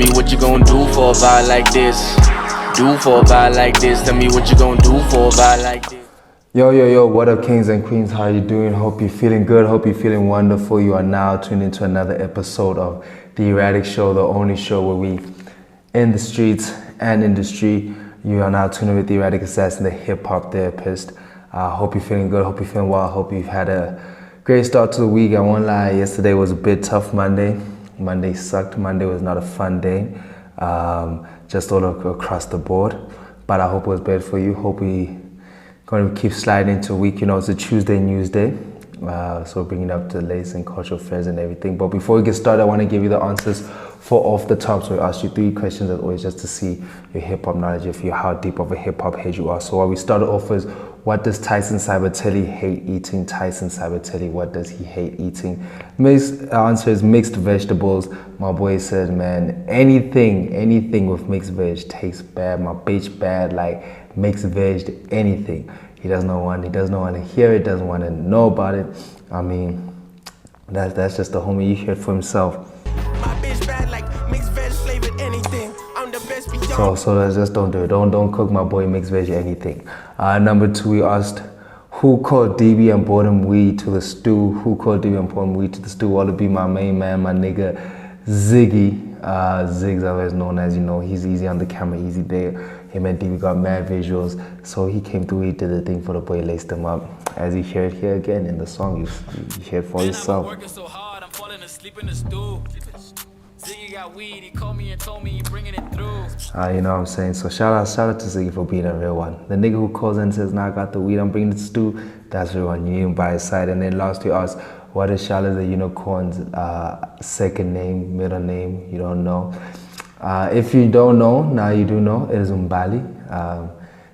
me what you gonna do for a vibe like this. Do for a vibe like this. Tell me what you gonna do for a vibe like this. Yo, what up, kings and queens? How you doing? Hope you're feeling good. Hope you're feeling wonderful. You are now tuned into another episode of The Erratic Show, the only show where we in the streets and industry. You are now tuned in with The Erratic Assassin, the hip-hop therapist. Hope you're feeling good. Hope you're feeling well. Hope you've had a great start to the week. I won't lie, yesterday was a bit tough. Monday sucked. Monday was not a fun day, just all across the board. But I hope it was better for you. Hope we going to keep sliding into a week. You know, it's a Tuesday news day, so bringing up the latest and cultural affairs and everything. But before we get started, I want to give you the answers for off the top. So I asked you 3 questions as always, just to see your hip-hop knowledge, if you how deep of a hip-hop head you are. So what we started off with, what does Tyson Sabatelli hate eating? Tyson Sabatelli, what does he hate eating? Answer is mixed vegetables. My boy said, man, anything with mixed veg tastes bad. My bitch bad, like mixed veg, anything. He doesn't want to hear it, doesn't want to know about it. I mean, that's just the homie. You hear it for himself. My bitch bad, like mixed veg flavored anything. I'm the best So let's just don't do it. Don't cook my boy mixed veg anything. Number 2, we asked, who called DB and brought him weed to the stew? Who called DB and brought him weed to the stew? Ought to be my main man, my nigga Ziggy. Ziggs, otherwise known as, you know, he's easy on the camera, easy there. Him and DB got mad visuals, so he came through, he did the thing for the boy, laced him up. As you hear it here again in the song, you hear it for yourself. Working so hard, I'm falling asleep in the stool. Ziggy got weed, he called me and told me he bringing it through. You know what I'm saying? So shout out to Ziggy for being a real one. The nigga who calls in and says, nah, I got the weed, I'm bringing it to stew, that's the real one. You need him by his side. And then last we asked, what is Charlotte the Unicorn's second name, middle name? You don't know. If you don't know, now you do know. It is Umbali.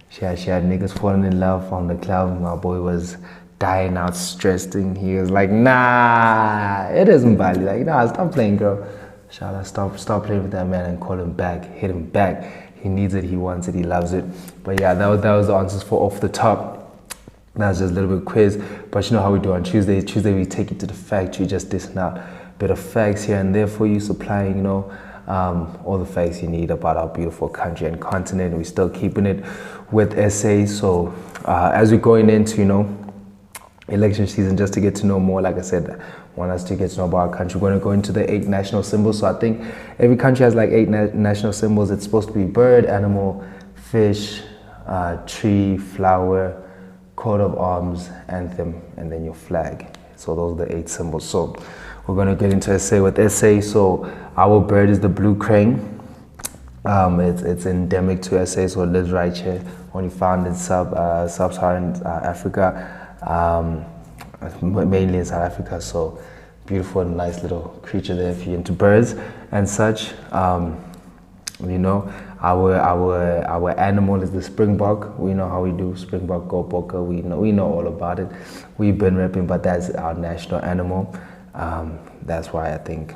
She had niggas falling in love on the club. My boy was dying out, stressing. He was like, nah, it is Umbali. Like, nah, stop playing, girl. Shala, stop playing with that man and call him back. Hit him back. He needs it, he wants it, he loves it. But yeah, that was the answers for off the top. That's just a little bit quiz. But you know how we do on Tuesday. Tuesday we take you to the factory, just dishing out a bit of facts here and there for you, supplying, you know, all the facts you need about our beautiful country and continent. We're still keeping it with essays. So as we're going into, you know, election season, just to get to know more, like I said, I want us to get to know about our country. We're going to go into the 8 national symbols. So I think every country has like 8 national symbols. It's supposed to be bird, animal, fish, tree, flower, coat of arms, anthem, and then your flag. So those are the 8 symbols. So we're going to get into essay with essay. So our bird is the blue crane. It's endemic to SA, so it lives right here. Only found in sub-Saharan Africa, mainly in South Africa. So beautiful, nice little creature there if you're into birds and such. You know, our animal is the springbok. We know how we do springbok, go boka. We know all about it. We've been repping, but that's our national animal. That's why I think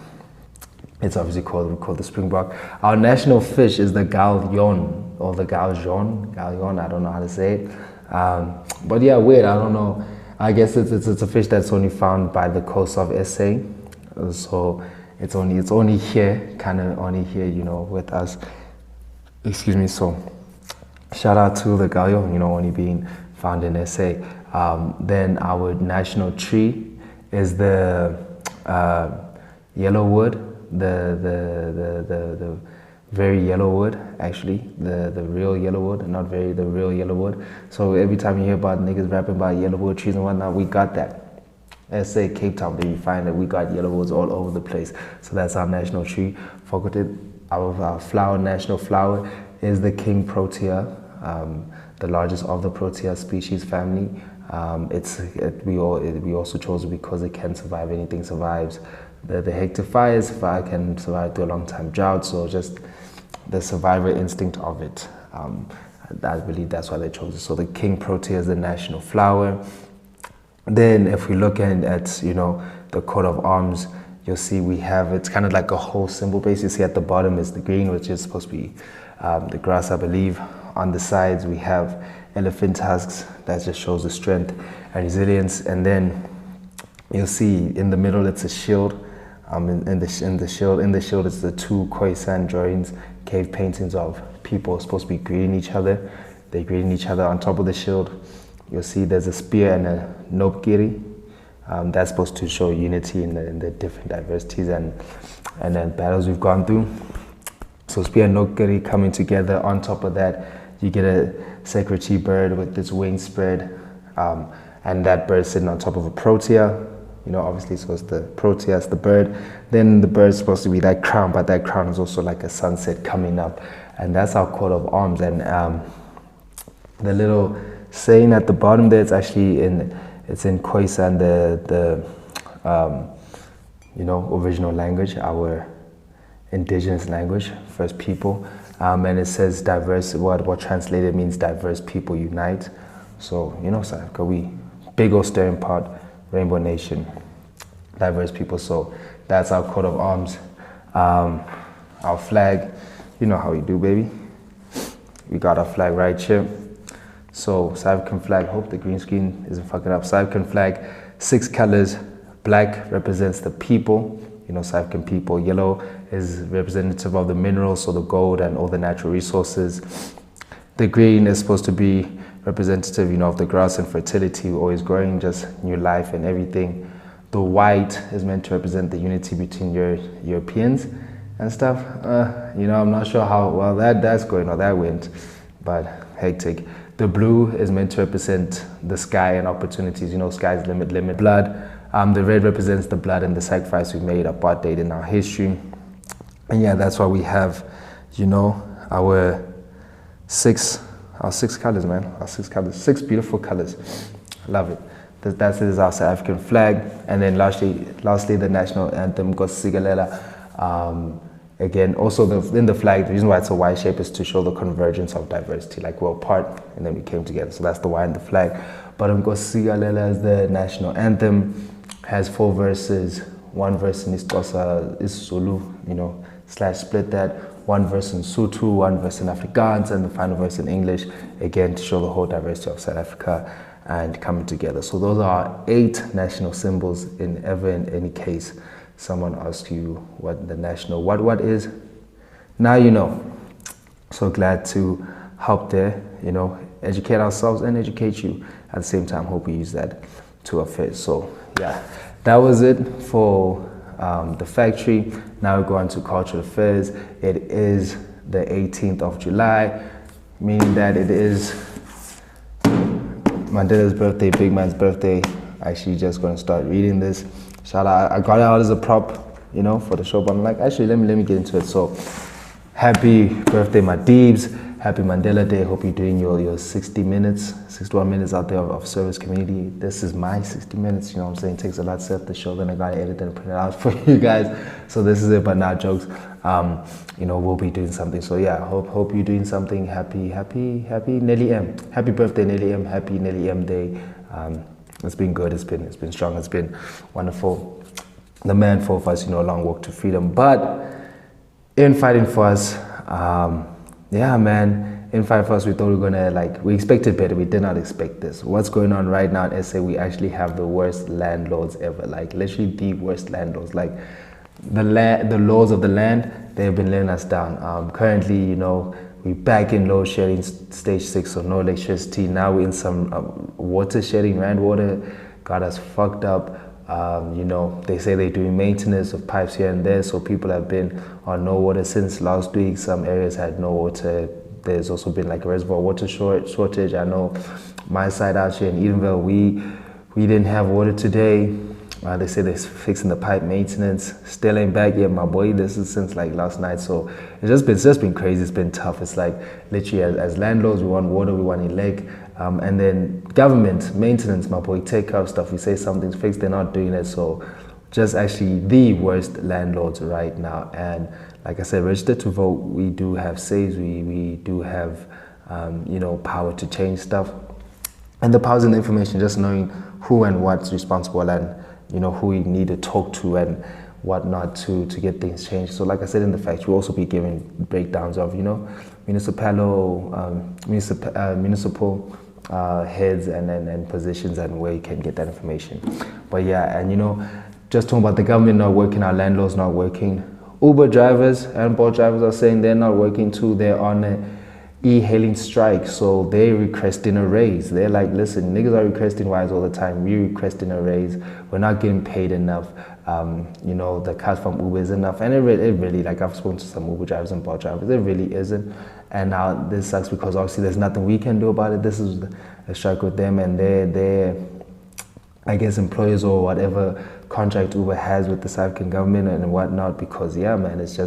it's obviously called the springbok. Our national fish is the gallion or the galjon. I don't know how to say it. But yeah, weird. I don't know. I guess it's a fish that's only found by the coast of SA. So it's only here, kind of only here, you know, with us. Excuse me. So shout out to the gallion, you know, only being found in SA. Then our national tree is the yellow wood, the very yellow wood, actually, the real yellow wood, the real yellow wood. So every time you hear about niggas rapping about yellow wood trees and whatnot, we got that. SA, Cape Town, there you find that we got yellow woods all over the place. So that's our national tree. Fuck with it. Our flower, national flower, is the king protea, the largest of the protea species family. We also chose it because it can survive, anything survives. The hectic fires, fire can survive through a long time drought, so just the survival instinct of it. I believe that's why they chose it. So the king protea is the national flower. Then if we look at you know, the coat of arms, you'll see we have, it's kind of like a whole symbol base. You see at the bottom is the green, which is supposed to be the grass, I believe. On the sides we have elephant tusks, that just shows the strength and resilience. And then you'll see in the middle it's a shield. In the shield is the two Khoisan drawings, cave paintings of people supposed to be greeting each other. They're greeting each other. On top of the shield, you'll see there's a spear and a nopgiri. That's supposed to show unity in the different diversities and then battles we've gone through. So spear and nopgiri coming together. On top of that, you get a secretary bird with its wings spread, and that bird sitting on top of a protea. You know, obviously, so it's the proteus, the bird. Then the bird's supposed to be that crown, but that crown is also like a sunset coming up. And that's our coat of arms. And the little saying at the bottom there, it's actually in Khoisan, the original language, our indigenous language, First People. And it says diverse, what translated means diverse people unite. So, you know, South Africa, we big old stirring pot. Rainbow Nation, diverse people. So that's our coat of arms. Our flag, you know how we do, baby. We got our flag right here. So South African flag, hope the green screen isn't fucking up. South African flag, 6 colors. Black represents the people, you know, South African people. Yellow is representative of the minerals, so the gold and all the natural resources. The green is supposed to be representative, you know, of the grass and fertility, always growing, just new life and everything. The white is meant to represent the unity between Europeans and stuff. You know, I'm not sure how well that's going or that went, but hectic. The blue is meant to represent the sky and opportunities, you know, sky's limit. Blood, the red represents the blood and the sacrifice we made, apartheid in our history. And yeah, that's why we have, you know, our six colors, man. Our 6 colors, 6 beautiful colors. Love it. That is our South African flag. And then lastly, the national anthem, Nkosigalela. Again, also in the flag, the reason why it's a Y shape is to show the convergence of diversity. Like we're apart and then we came together. So that's the Y in the flag. But Nkosigalela is the national anthem. Has 4 verses. 1 verse in isiXhosa, isiZulu, you know, /split that. 1 verse in Sotho, 1 verse in Afrikaans, and the final verse in English, again to show the whole diversity of South Africa and coming together. So those are 8 national symbols in any case someone asks you what the national, what is, now you know. So glad to help there, you know, educate ourselves and educate you at the same time. Hope we use that to our fit. So yeah, that was it for the factory. Now we go on to cultural affairs. It is the 18th of July, meaning that it is Mandela's birthday, big man's birthday. Actually just going to start reading this. Shout out, I got it out as a prop, you know, for the show, but I'm like, actually let me get into it. So happy birthday, my Deebs. Happy Mandela Day. Hope you're doing your 61 minutes out there of service community. This is my 60 minutes, you know what I'm saying? It takes a lot to set the show, then I gotta edit and print it out for you guys. So this is it, but not jokes. You know, we'll be doing something. So yeah, hope you're doing something. Happy Nelly M. Happy birthday, Nelly M. Happy Nelly M Day. It's been good, it's been strong, it's been wonderful. The man for us, you know, a long walk to freedom. But in fighting for us, yeah, man, in fight for us, we thought we were gonna, we expected better. We did not expect this. What's going on right now in SA, we actually have the worst landlords ever, literally the worst landlords. The laws of the land, they've been letting us down. Currently, you know, we're back in load shedding stage 6, so no electricity. Now we're in some water shedding, rain water got us fucked up. You know, they say they're doing maintenance of pipes here and there, so people have been on no water since last week. Some areas had no water. There's also been a reservoir water shortage. I know my side out here in Edenville, we didn't have water today. They say they're fixing the pipe maintenance. Still ain't back yet, my boy. This is since last night, so it's just been crazy. It's been tough. It's literally as landlords, we want water, we want elect. And then government, maintenance, my boy, take care of stuff. We say something's fixed, they're not doing it. So just actually the worst landlords right now. And like I said, registered to vote, we do have says, we do have, you know, power to change stuff. And the powers and the information, just knowing who and what's responsible and, you know, who we need to talk to and whatnot to get things changed. So like I said in the facts, we'll also be giving breakdowns of, you know, municipal heads and positions and where you can get that information. But yeah, and you know, just talking about the government not working, our landlords not working. Uber drivers and Bolt drivers are saying they're not working too. They're on a e-hailing strike, so they're requesting a raise. They're like, listen, niggas are requesting rides all the time. We're requesting a raise. We're not getting paid enough. You know, the cut from Uber is enough. And it really, like I've spoken to some Uber drivers and Bolt drivers, it really isn't. And now this sucks because obviously there's nothing we can do about it. This is a strike with them, and they're I guess employers or whatever contract Uber has with the South African government and whatnot, because yeah man, it's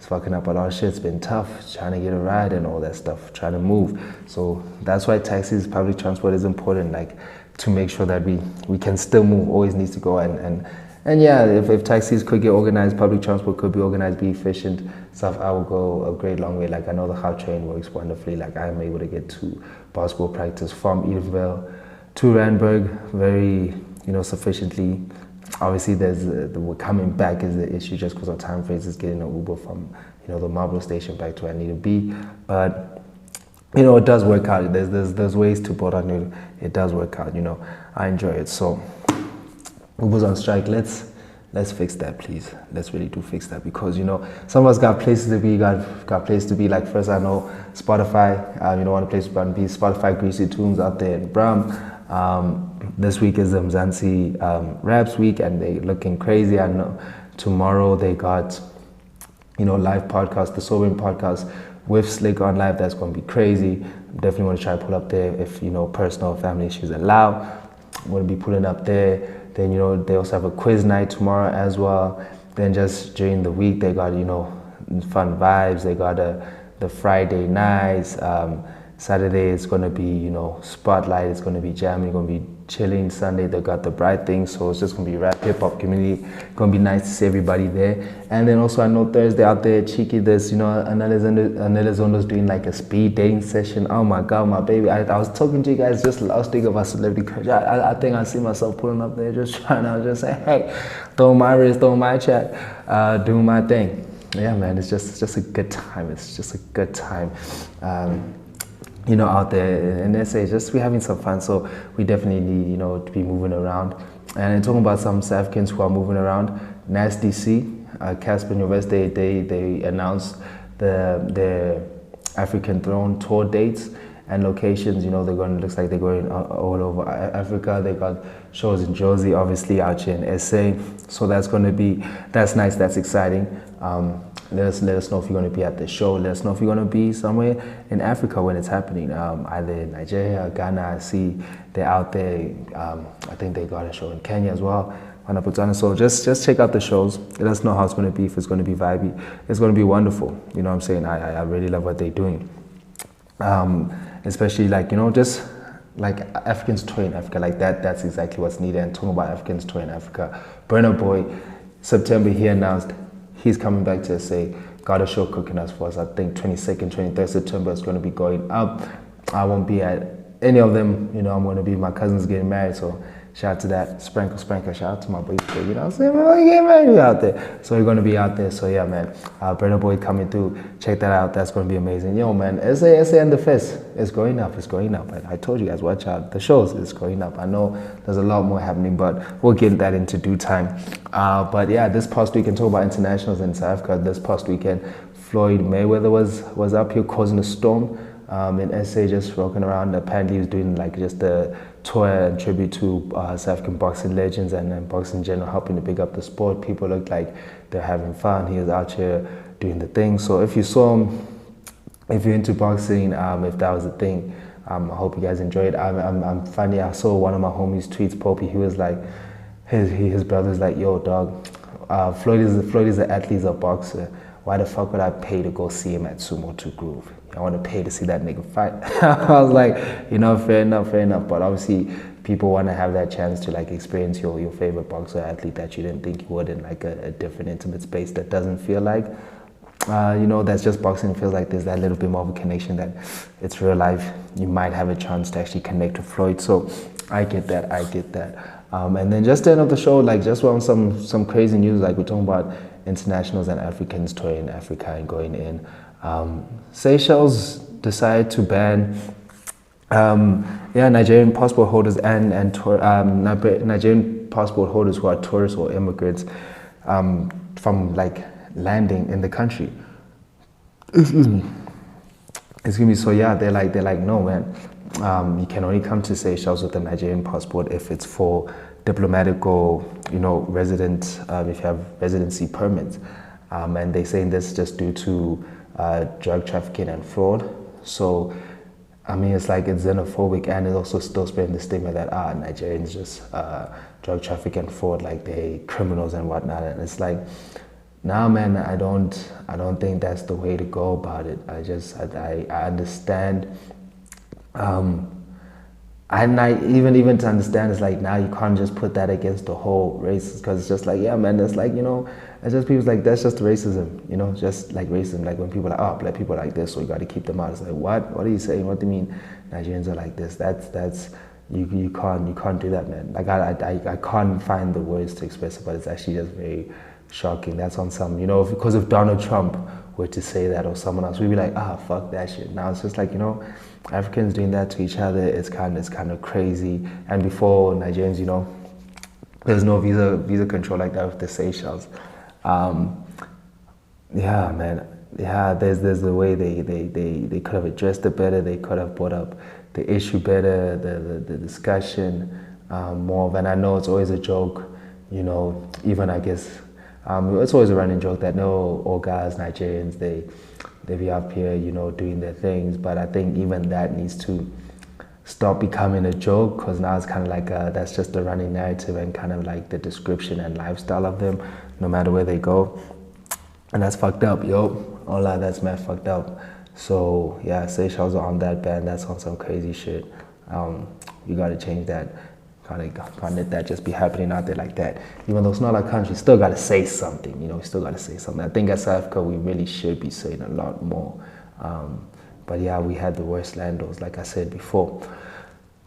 fucking up a lot of shit. It's been tough trying to get a ride and all that stuff, trying to move. So that's why taxis, public transport is important, like to make sure that we can still move, always needs to go. And yeah, if taxis could get organized, public transport could be organized, be efficient stuff, I will go a great long way. Like I know the Gautrain train works wonderfully. Like I'm able to get to basketball practice from Edenville to Randburg very, sufficiently. Obviously, we're coming back is the issue just because our time frames is getting an Uber from, the Marlborough station back to where I need to be. But, it does work out. There's ways to put on it. It does work out, I enjoy it. So, Uber's on strike. Let's fix that, please. Let's really do fix that because, some of us got places to be, got places to be. Like first I know Spotify, one place to be, Spotify Greasy tunes out there in Braam. This week is the Mzansi Raps week and they looking crazy. I know tomorrow they got, live podcast, the Sobering podcast with Slick on live. That's going to be crazy. Definitely want to try to pull up there if, personal family issues allow. I'm going to be pulling up there. Then, they also have a quiz night tomorrow as well. Then just during the week, they got, fun vibes. They got the Friday nights. Saturday it's going to be, spotlight. It's going to be jamming. It's going to be chilling. Sunday they got the bright thing. So it's just going to be rap, hip hop community. It's going to be nice to see everybody there. And then also I know Thursday out there, cheeky, there's, Anele Zondo's doing like a speed dating session. Oh my God, my baby. I was talking to you guys just last week about celebrity crush. I think I see myself pulling up there just trying to just say, hey, throw my wrist, throw my chat, do my thing. Yeah, man, it's just a good time. It's just a good time. Out there in SA, just we're having some fun, so we definitely need, to be moving around. And talking about some South Africans who are moving around, Nasty C, Cassper and Nyovest, they announced their African Throne tour dates and locations. Looks like they're going all over Africa. They got shows in Jersey, obviously out here in SA, so that's nice, that's exciting. Let us know if you're going to be at the show. Let us know if you're going to be somewhere in Africa when it's happening. Either in Nigeria, Ghana. I see they're out there. I think they got a show in Kenya as well. So just check out the shows. Let us know how it's going to be. If it's going to be vibey, it's going to be wonderful. You know what I'm saying? I really love what they're doing. Especially just like Africans tour in Africa, like that. That's exactly what's needed. And talking about Africans tour in Africa, Burna Boy, September he announced. He's coming back to SA, got a show cooking us for us. I think 22nd, 23rd September is going to be going up. I won't be at any of them. I'm going to be, my cousin's getting married, so shout out to that. Sprinkle, shout out to my boy. You know what I'm saying? We're getting married out there. So we're going to be out there. So yeah, man, Burna Boy coming through. Check that out. That's going to be amazing. Yo, man, SA and the Fest is going up. It's going up. I told you guys, watch out. The shows is going up. I know there's a lot more happening, but we'll get that into due time. But yeah, this past weekend, talk about internationals in South Africa. This past weekend, Floyd Mayweather was up here causing a storm in SA, just rocking around. Apparently he was doing like just a tour and tribute to South African boxing legends and boxing in general, helping to pick up the sport. People looked like they're having fun. He was out here doing the thing. So if you saw him, if you're into boxing, if that was a thing, I hope you guys enjoyed it. I'm funny. I saw one of my homies tweets, Popey. He was like, his brother's like, yo, dog, Floyd is an athlete, he's a boxer. Why the fuck would I pay to go see him at Sumo 2 Groove? I want to pay to see that nigga fight. I was like, fair enough. But obviously, people want to have that chance to like experience your favorite boxer athlete that you didn't think you would in like a different intimate space that doesn't feel like, that's just boxing. It feels like there's that little bit more of a connection, that it's real life. You might have a chance to actually connect with Floyd. So I get that. And then just to end of the show, like just on some crazy news, like we're talking about internationals and Africans touring in Africa and going in. Seychelles decided to ban Nigerian passport holders and Nigerian Nigerian passport holders who are tourists or immigrants from like landing in the country. Excuse me. So yeah, they're like, no, man, you can only come to Seychelles with a Nigerian passport if it's for diplomatic or resident, if you have residency permits. And they're saying this just due to drug trafficking and fraud. So I mean, it's like it's xenophobic, and it's also still spreading the stigma that Nigerians just drug traffic and fraud, like they criminals and whatnot. And it's like, nah, man, I don't think that's the way to go about it. I understand. And even to understand, it's like, now you can't just put that against the whole race, because it's just like, yeah, man, it's like, it's just people's like, that's just racism, just like racism. Like when people are like, oh, black people are like this, so you got to keep them out. It's like, what are you saying? What do you mean Nigerians are like this? That's you can't do that, man. Like I can't find the words to express it, but it's actually just very shocking. That's on some, because if Donald Trump were to say that, or someone else, we'd be like, fuck that shit. Now it's just like, Africans doing that to each other, it's kind of crazy. And before, Nigerians, there's no visa control like that with the Seychelles. Yeah, man. Yeah, there's the way they could have addressed it better. They could have brought up the issue better, the discussion more. And I know it's always a joke, even I guess it's always a running joke that no, all guys, Nigerians, they be up here, doing their things. But I think even that needs to stop becoming a joke, because now it's kind of like that's just the running narrative and kind of like the description and lifestyle of them, no matter where they go. And that's fucked up, yo. Hola, that's mad fucked up. So yeah, Seychelles are on that ban. That's on some crazy shit. You gotta change that. Can't let that just be happening out there like that. Even though it's not our country, still gotta say something. We still gotta say something. I think at South Africa we really should be saying a lot more. But yeah, we had the worst landlords, like I said before.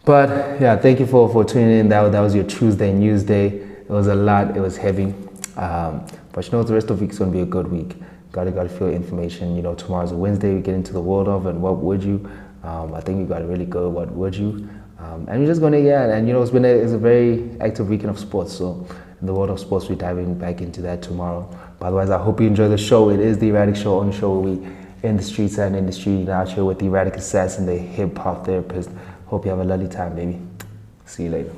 But yeah, thank you for tuning in. That was your Tuesday news day. It was a lot. It was heavy. But the rest of the week is gonna be a good week. Gotta feel information. Tomorrow's a Wednesday. We get into the world of and what would you. I think we got a really good what would you. And we're just gonna and it's a very active weekend of sports. So in the world of sports, we're diving back into that tomorrow. But otherwise, I hope you enjoy the show. It is the Erratic Show, on the show where we in the streets and in the street, out here with the Erratic Assassin, the hip hop therapist. Hope you have a lovely time, baby. See you later.